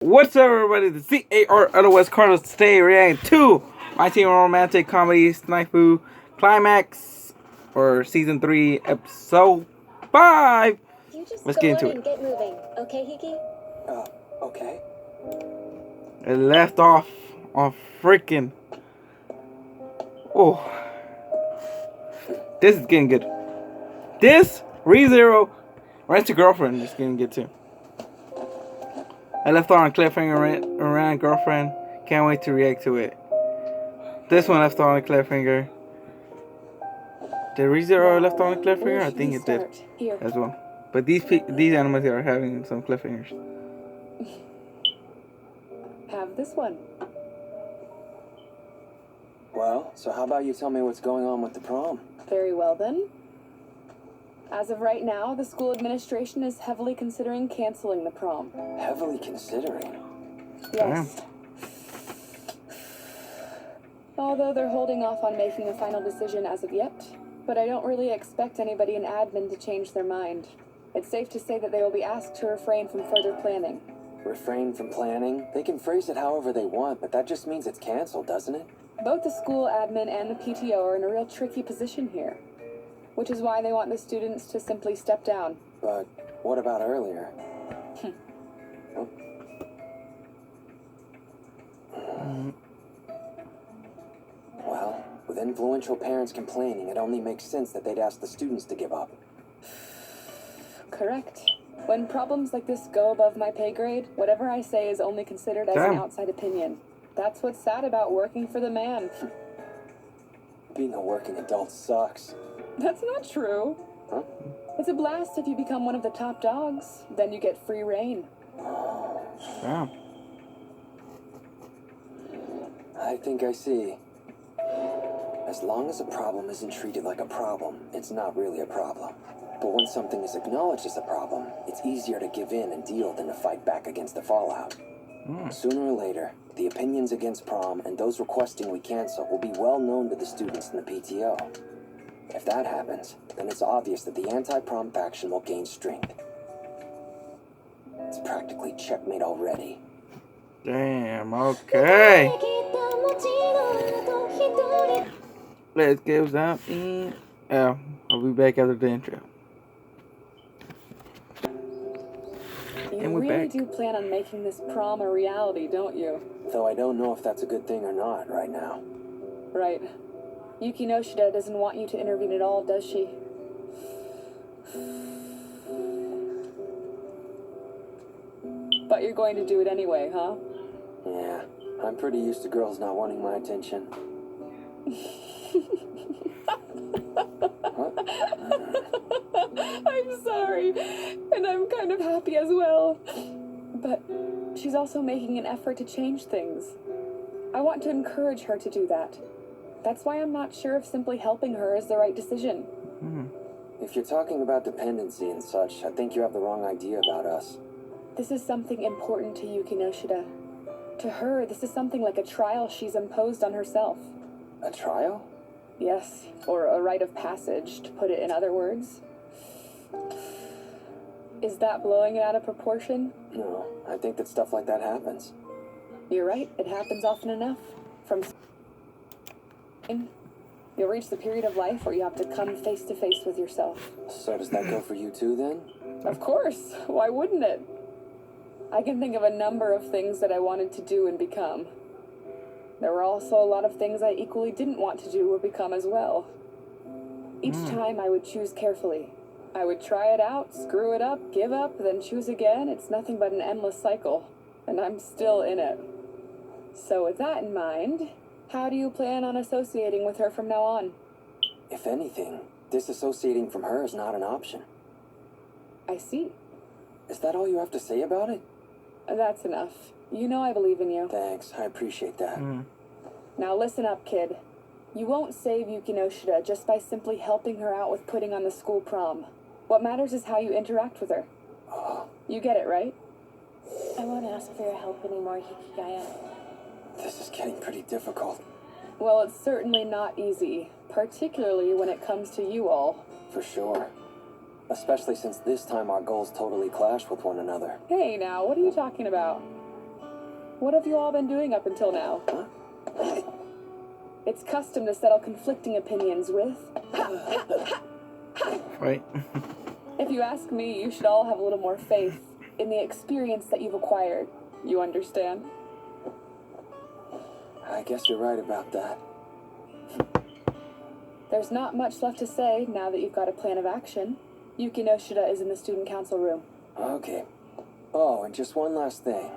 What's up, everybody? The CAR otherwise Carlos today reacting to my team romantic comedy SNAFU climax or season 3 episode 5. You just Let's go get into on it. and get moving, okay, Hiki? Okay. It left off on freaking. Oh, this is getting good. This ReZero Rent a Girlfriend is getting good too. I left on a cliffhanger around girlfriend. Can't wait to react to it. This one left on a cliffhanger. Did ReZero left on a cliffhanger? I think it did as well. But these animals are having some cliffhangers. Have this one. Well, so how about you tell me what's going on with the prom? Very well then. As of right now, the school administration is heavily considering canceling the prom. Heavily considering? Yes. Although they're holding off on making a final decision as of yet, but I don't really expect anybody in admin to change their mind. It's safe to say that they will be asked to refrain from further planning. Refrain from planning? They can phrase it however they want, but that just means it's canceled, doesn't it? Both the school admin and the PTO are in a real tricky position here, which is why they want the students to simply step down. But what about earlier? Well, with influential parents complaining, it only makes sense that they'd ask the students to give up. Correct. When problems like this go above my pay grade, whatever I say is only considered as an outside opinion. That's what's sad about working for the man. Being a working adult sucks. That's not true. Huh? It's a blast if you become one of the top dogs. Then you get free reign. Wow. I think I see. As long as a problem isn't treated like a problem, it's not really a problem. But when something is acknowledged as a problem, it's easier to give in and deal than to fight back against the fallout. Sooner or later, the opinions against prom and those requesting we cancel will be well known to the students in the PTO. If that happens, then it's obvious that the anti-prom faction will gain strength. It's practically checkmate already. Damn, okay. Let's go down in. I'll be back after the intro. You really do plan on making this prom a reality, don't you? Though I don't know if that's a good thing or not right now. Right. Yuki Noshida doesn't want you to intervene at all, does she? But you're going to do it anyway, huh? Yeah, I'm pretty used to girls not wanting my attention. I'm sorry, and I'm kind of happy as well. But she's also making an effort to change things. I want to encourage her to do that. That's why I'm not sure if simply helping her is the right decision. If you're talking about dependency and such, I think you have the wrong idea about us. This is something important to Yuki Noshida. To her, this is something like a trial she's imposed on herself. A trial? Yes, or a rite of passage, to put it in other words. Is that blowing it out of proportion? No, I think that stuff like that happens. You're right, it happens often enough. From you'll reach the period of life where you have to come face to face with yourself. So does that go for you too, then? Of course, why wouldn't it? I can think of a number of things that I wanted to do and become. There were also a lot of things I equally didn't want to do or become as well. Each time I would choose carefully. I would try it out, screw it up, give up, then choose again. It's nothing but an endless cycle, and I'm still in it. So with that in mind, how do you plan on associating with her from now on? If anything, disassociating from her is not an option. I see. Is that all you have to say about it? That's enough. You know I believe in you. Thanks, I appreciate that. Now listen up, kid. You won't save Yuki Noshida just by simply helping her out with putting on the school prom. What matters is how you interact with her. You get it, right? I won't ask for your help anymore, Hikigaya. This is getting pretty difficult. Well, it's certainly not easy, particularly when it comes to you all. For sure. Especially since this time our goals totally clash with one another. Hey now, what are you talking about? What have you all been doing up until now? Huh? It's custom to settle conflicting opinions with. Right. If you ask me, you should all have a little more faith in the experience that you've acquired. You understand? I guess you're right about that. There's not much left to say now that you've got a plan of action. Yuki Noshida is in the student council room. Okay. Oh, and just one last thing.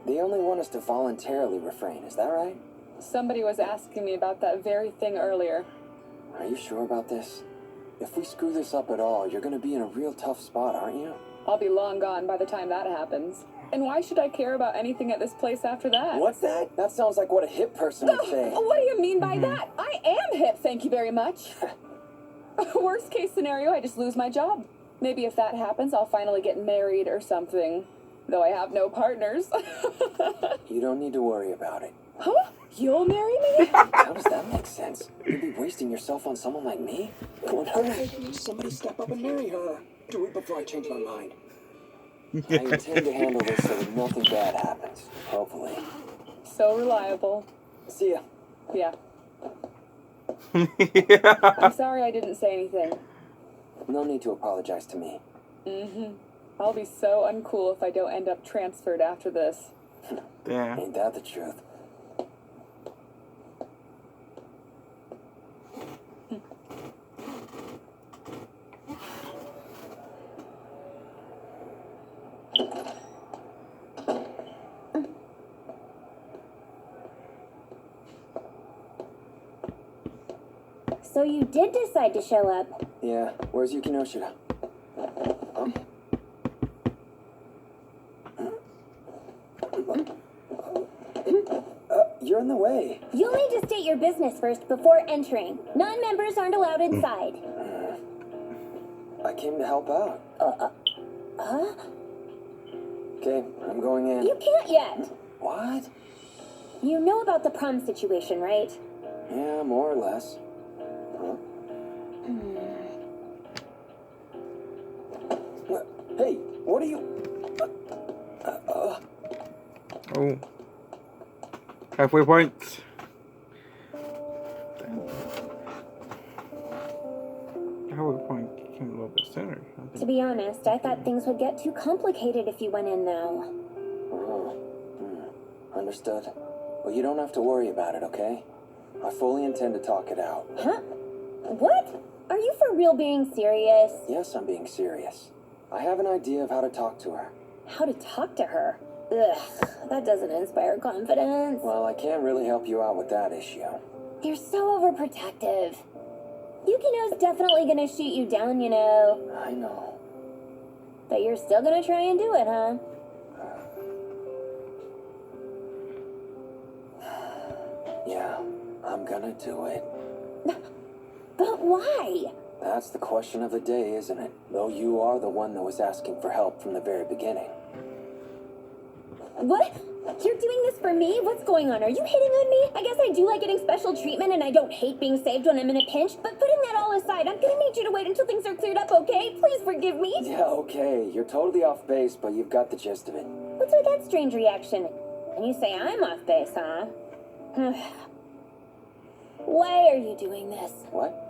They only want us to voluntarily refrain, is that right? Somebody was asking me about that very thing earlier. Are you sure about this? If we screw this up at all, you're gonna be in a real tough spot, aren't you? I'll be long gone by the time that happens. And why should I care about anything at this place after that? What's that? That sounds like what a hip person would say. What do you mean by that? I am hip, thank you very much. Worst case scenario, I just lose my job. Maybe if that happens, I'll finally get married or something. Though I have no partners. You don't need to worry about it. Huh? You'll marry me? How does that make sense? You'd be wasting yourself on someone like me? Go on, hurry. Somebody step up and marry her. Do it before I change my mind. I intend to handle this so that nothing bad happens. Hopefully. So reliable. See ya. Yeah. Yeah. I'm sorry I didn't say anything. No need to apologize to me. I'll be so uncool if I don't end up transferred after this. Damn. Ain't that the truth? So you did decide to show up. Yeah, where's Yuki Noshida? Huh? You're in the way. You'll need to state your business first before entering. Non-members aren't allowed inside. I came to help out. Huh? Okay, I'm going in. You can't yet. What? You know about the prom situation, right? Yeah, more or less. Huh? Hey, what are you... Oh. Halfway point. Halfway point came a little bit sooner. To be honest, I thought things would get too complicated if you went in now. Understood. Well, you don't have to worry about it, okay? I fully intend to talk it out. Huh? What? Are you for real being serious? Yes, I'm being serious. I have an idea of how to talk to her. How to talk to her? Ugh, that doesn't inspire confidence. Well, I can't really help you out with that issue. You're so overprotective. Yukino's definitely gonna shoot you down, you know. I know. But you're still gonna try and do it, huh? Yeah, I'm gonna do it. But why? That's the question of the day, isn't it? Though you are the one that was asking for help from the very beginning. What? You're doing this for me? What's going on? Are you hitting on me? I guess I do like getting special treatment and I don't hate being saved when I'm in a pinch, but putting that all aside, I'm gonna need you to wait until things are cleared up, okay? Please forgive me. Yeah, okay. You're totally off base, but you've got the gist of it. What's with that strange reaction? And you say I'm off base, huh? Why are you doing this? What?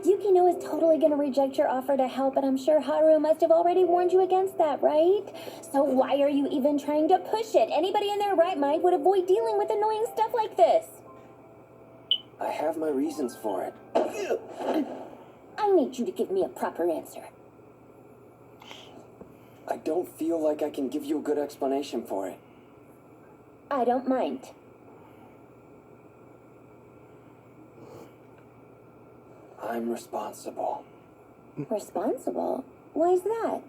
Yukino is totally gonna reject your offer to help, and I'm sure Haru must have already warned you against that, right? So why are you even trying to push it? Anybody in their right mind would avoid dealing with annoying stuff like this. I have my reasons for it. I need you to give me a proper answer. I don't feel like I can give you a good explanation for it. I don't mind. I'm responsible. Responsible? Why is that?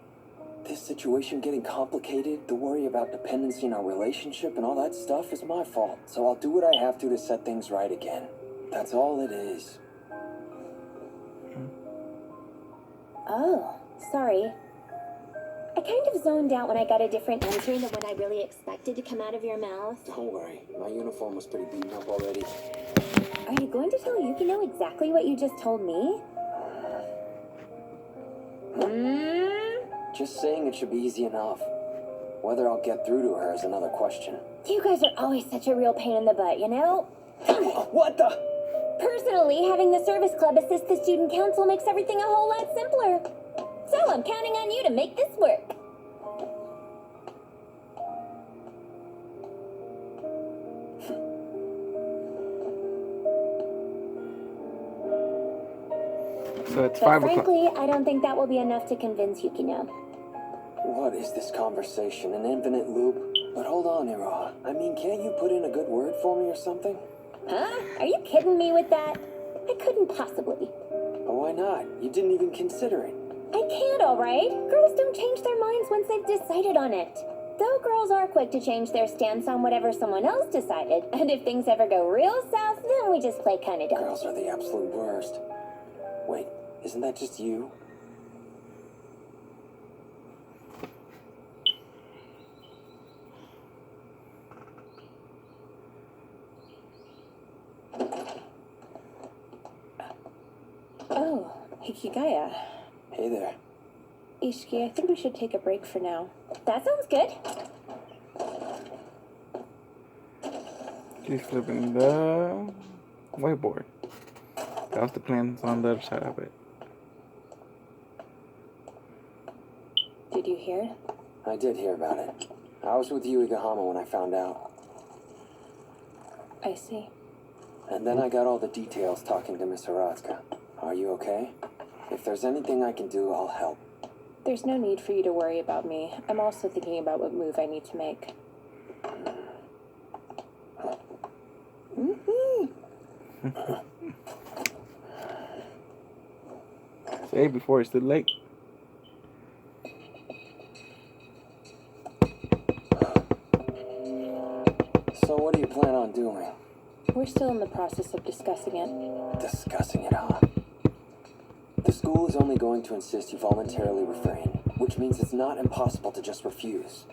This situation getting complicated, the worry about dependency in our relationship and all that stuff is my fault. So I'll do what I have to set things right again. That's all it is. Oh, sorry. I kind of zoned out when I got a different answer than what I really expected to come out of your mouth. Don't worry, my uniform was pretty beaten up already. Are you going to tell Yukino exactly what you just told me? Just saying it should be easy enough. Whether I'll get through to her is another question. You guys are always such a real pain in the butt, you know? What the? Personally, having the service club assist the student council makes everything a whole lot simpler. So I'm counting on you to make this work. So it's But 5 o'clock. frankly, I don't think that will be enough to convince Yukino. What is this conversation? An infinite loop? But hold on, Ira. I mean, can't you put in a good word for me or something? Huh? Are you kidding me with that? I couldn't possibly. Oh, why not? You didn't even consider it. I can't, alright? Girls don't change their minds once they've decided on it. Though girls are quick to change their stance on whatever someone else decided, and if things ever go real south, then we just play kinda dumb. Girls are the absolute worst. Wait, isn't that just you? Oh, Hikigaya. Hey there. Ishiki, I think we should take a break for now. That sounds good. She's flipping the whiteboard. That was the plan on the other side of it. Did you hear? I did hear about it. I was with Yuigahama when I found out. I see. And then I got all the details talking to Miss Hiratsuka. Are you okay? If there's anything I can do, I'll help. There's no need for you to worry about me. I'm also thinking about what move I need to make. Say before it's too late. So what do you plan on doing? We're still in the process of discussing it. Discussing it, huh? The school is only going to insist you voluntarily refrain, which means it's not impossible to just refuse.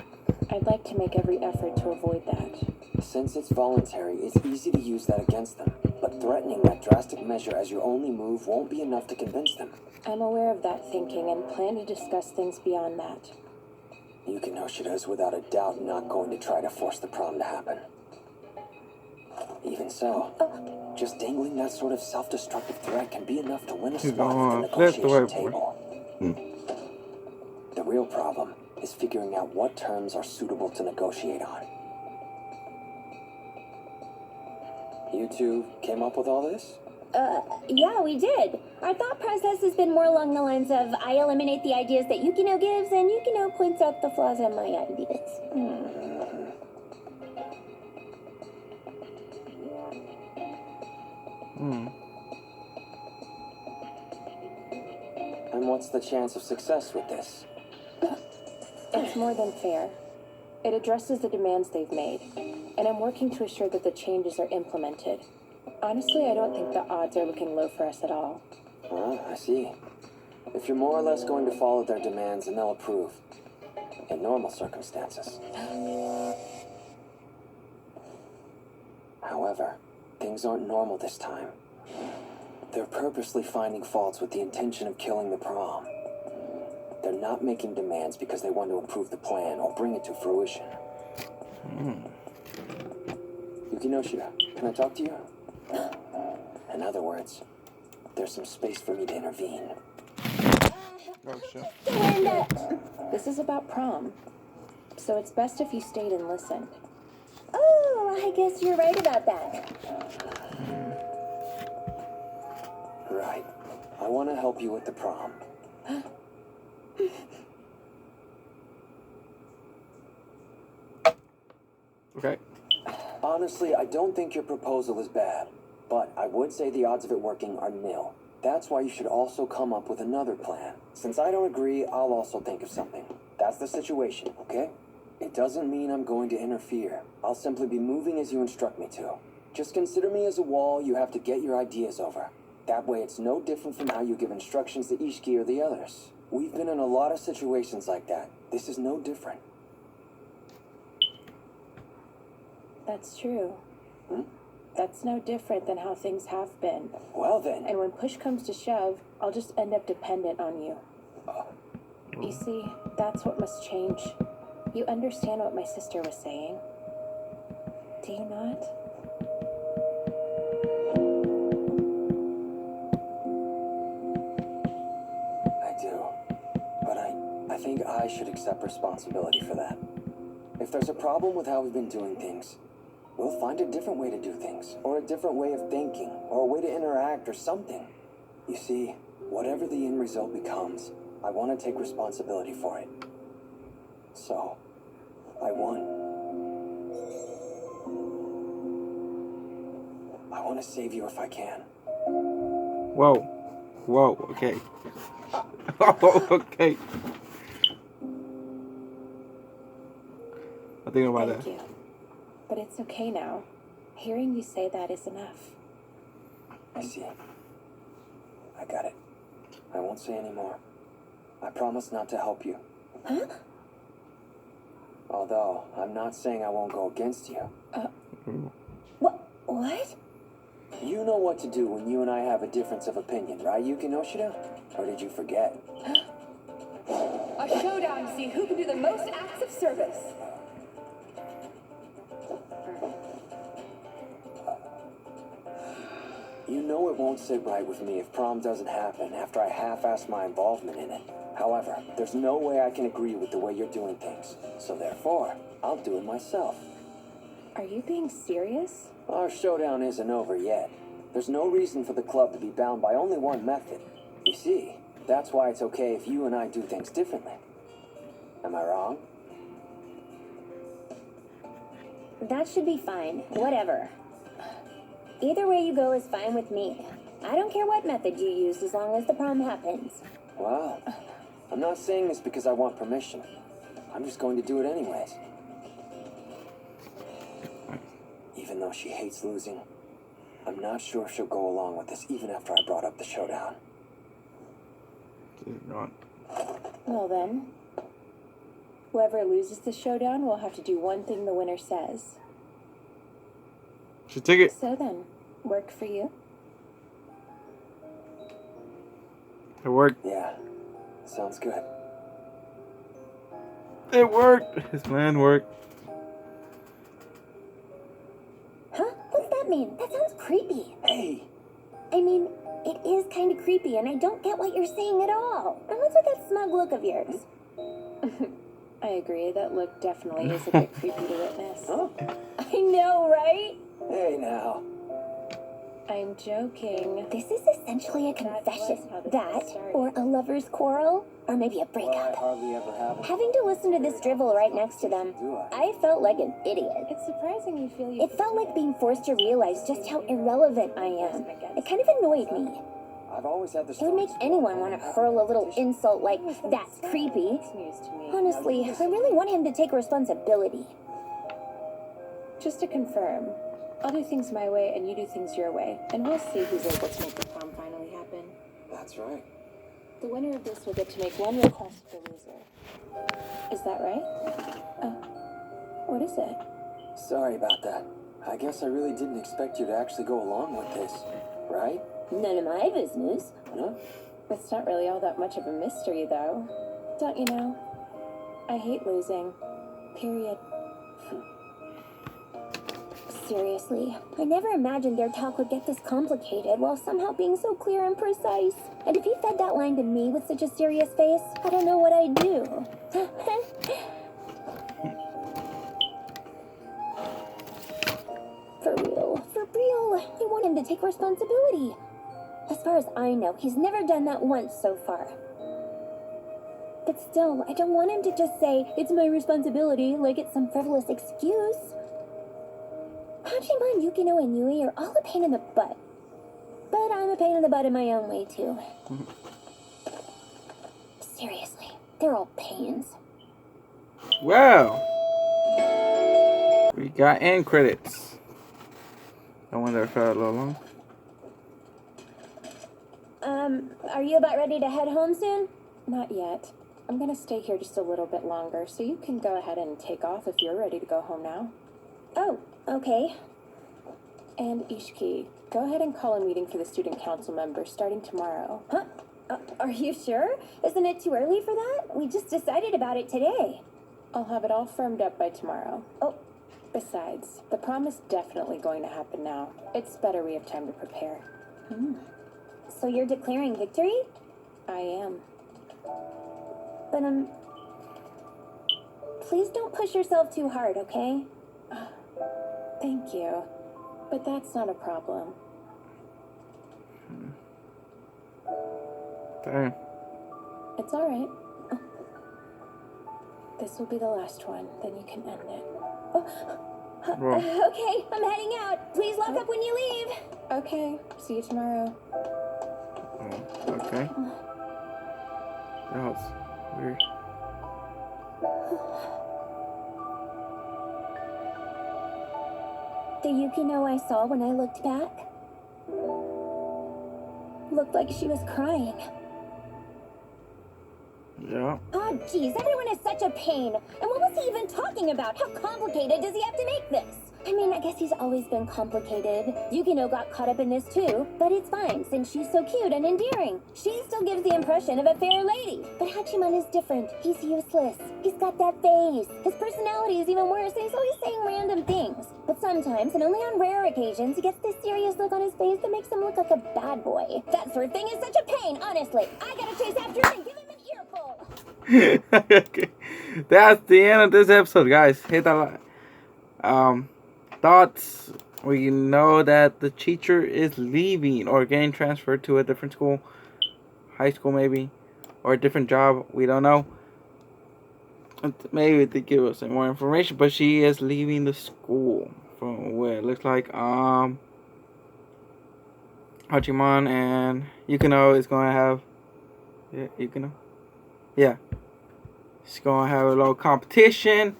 I'd like to make every effort to avoid that. Since it's voluntary, it's easy to use that against them. But threatening that drastic measure as your only move won't be enough to convince them. I'm aware of that thinking and plan to discuss things beyond that. Yuki Noshida is without a doubt not going to try to force the prom to happen. Even so, just dangling that sort of self-destructive threat can be enough to win a He's spot going at the flip the negotiation whiteboard. table. The real problem is figuring out what terms are suitable to negotiate on. You two came up with all this? Yeah, we did. Our thought process has been more along the lines of I eliminate the ideas that Yukino gives, and Yukino points out the flaws in my ideas. And what's the chance of success with this? It's more than fair. It addresses the demands they've made, and I'm working to assure that the changes are implemented. Honestly, I don't think the odds are looking low for us at all. I see. If you're more or less going to follow their demands, then they'll approve. In normal circumstances. However, things aren't normal this time. They're purposely finding faults with the intention of killing the prom. They're not making demands because they want to improve the plan or bring it to fruition. Yuki Noshida, can I talk to you? In other words, there's some space for me to intervene. Oh, shit. This is about prom, so it's best if you stayed and listened. Oh, I guess you're right about that. Right. I want to help you with the prom. Okay. Honestly, I don't think your proposal is bad, but I would say the odds of it working are nil. That's why you should also come up with another plan. Since I don't agree, I'll also think of something. That's the situation, okay? It doesn't mean I'm going to interfere. I'll simply be moving as you instruct me to. Just consider me as a wall you have to get your ideas over. That way it's no different from how you give instructions to Ishiki or the others. We've been in a lot of situations like that. This is no different. That's true. That's no different than how things have been. Well then. And when push comes to shove, I'll just end up dependent on you. You see, that's what must change. You understand what my sister was saying? Do you not? I do. But I think I should accept responsibility for that. If there's a problem with how we've been doing things, we'll find a different way to do things, or a different way of thinking, or a way to interact, or something. You see, whatever the end result becomes, I want to take responsibility for it. So, I won. I want to save you if I can. Whoa. Whoa, okay. Oh, okay. I'm thinking about Thank that. you. But it's okay now. Hearing you say that is enough. I see. I got it. I won't say any more. I promise not to help you. Huh? Although, I'm not saying I won't go against you. What? You know what to do when you and I have a difference of opinion, right, Yuki Noshida? Or did you forget? A showdown to see who can do the most acts of service. You know it won't sit right with me if prom doesn't happen after I half-ass my involvement in it. However, there's no way I can agree with the way you're doing things. So therefore, I'll do it myself. Are you being serious? Our showdown isn't over yet. There's no reason for the club to be bound by only one method. You see, that's why it's okay if you and I do things differently. Am I wrong? That should be fine. Whatever. Either way you go is fine with me. I don't care what method you use as long as the prom happens. Well, I'm not saying this because I want permission. I'm just going to do it anyways. Even though she hates losing, I'm not sure she'll go along with this even after I brought up the showdown. Well then, whoever loses the showdown will have to do one thing the winner says. She took it. So then, work for you? It worked. Yeah, sounds good. It worked. His plan worked. Huh? What's that mean? That sounds creepy. Hey! I mean, it is kind of creepy, and I don't get what you're saying at all. And what's with that smug look of yours? I agree, that look definitely is a bit creepy to witness. Huh? I know, right? Hey now. I'm joking. This is essentially a confession. how this That, started. or a lover's quarrel, or maybe a Well, I breakup. hardly ever have it. Having to listen to this drivel right next to them, Do I? I felt like an idiot. It's surprising you feel you... It felt like being forced to realize just how irrelevant I am. It kind of annoyed me. I've always had the It would make anyone want to hurl a little insult like, "That's creepy." It's news to me. Honestly, I really want him to take responsibility. Just to confirm, I'll do things my way and you do things your way, and we'll see who's able to make the prom finally happen. That's right. The winner of this will get to make one request for the loser. Is that right? What is it? Sorry about that. I guess I really didn't expect you to actually go along with this, right? None of my business. Huh? It's not really all that much of a mystery, though. Don't you know? I hate losing. Period. Seriously, I never imagined their talk would get this complicated while somehow being so clear and precise. And if he fed that line to me with such a serious face, I don't know what I'd do. For real, I want him to take responsibility. As far as I know, he's never done that once so far. But still, I don't want him to just say, "It's my responsibility," like it's some frivolous excuse. Hachimon, Yukino, and Yui are all a pain in the butt. But I'm a pain in the butt in my own way, too. Seriously, they're all pains. Well, we got end credits. I wonder if I felt a little long. Are you about ready to head home soon? Not yet. I'm gonna stay here just a little bit longer, so you can go ahead and take off if you're ready to go home now. Oh, okay. And Ishiki, go ahead and call a meeting for the student council members starting tomorrow. Huh? Are you sure? Isn't it too early for that? We just decided about it today. I'll have it all firmed up by tomorrow. Oh, Besides, the prom is definitely going to happen now. It's better we have time to prepare. so you're declaring victory? I am. But, please don't push yourself too hard, okay? Thank you. But that's not a problem. Damn. It's all right. This will be the last one, then you can end it. Bro. Okay, I'm heading out. Please lock up when you leave. Okay, see you tomorrow. Oh, okay. That was weird. The Yukino I saw when I looked back looked like she was crying. Yeah. Oh, geez, everyone is such a pain. And what was he even talking about? How complicated does he have to make this? I mean, I guess he's always been complicated. Yukino got caught up in this too, but it's fine since she's so cute and endearing. She still gives the impression of a fair lady. But Hachiman is different. He's useless. He's got that face. His personality is even worse, and he's always saying random things. But sometimes, and only on rare occasions, he gets this serious look on his face that makes him look like a bad boy. That sort of thing is such a pain, honestly. I gotta chase after him and give him an earful. Okay. That's the end of this episode, guys. Hit that like. Thoughts. We know that the teacher is leaving or getting transferred to a different school, high school maybe, or a different job. We don't know. Maybe they give us some more information, but she is leaving the school from where it looks like Hachiman and Yukino is going to have Yukino. Yeah. She's going to have a little competition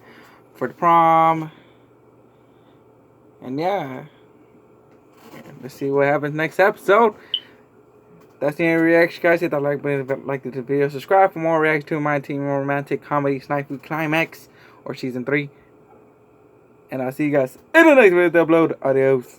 for the prom. And yeah, let's see what happens next episode. That's the end of the reaction, guys. Hit that like button if you like this video. Subscribe for more reactions to my team romantic comedy SNAFU Climax or Season 3. And I'll see you guys in the next video upload. Adios.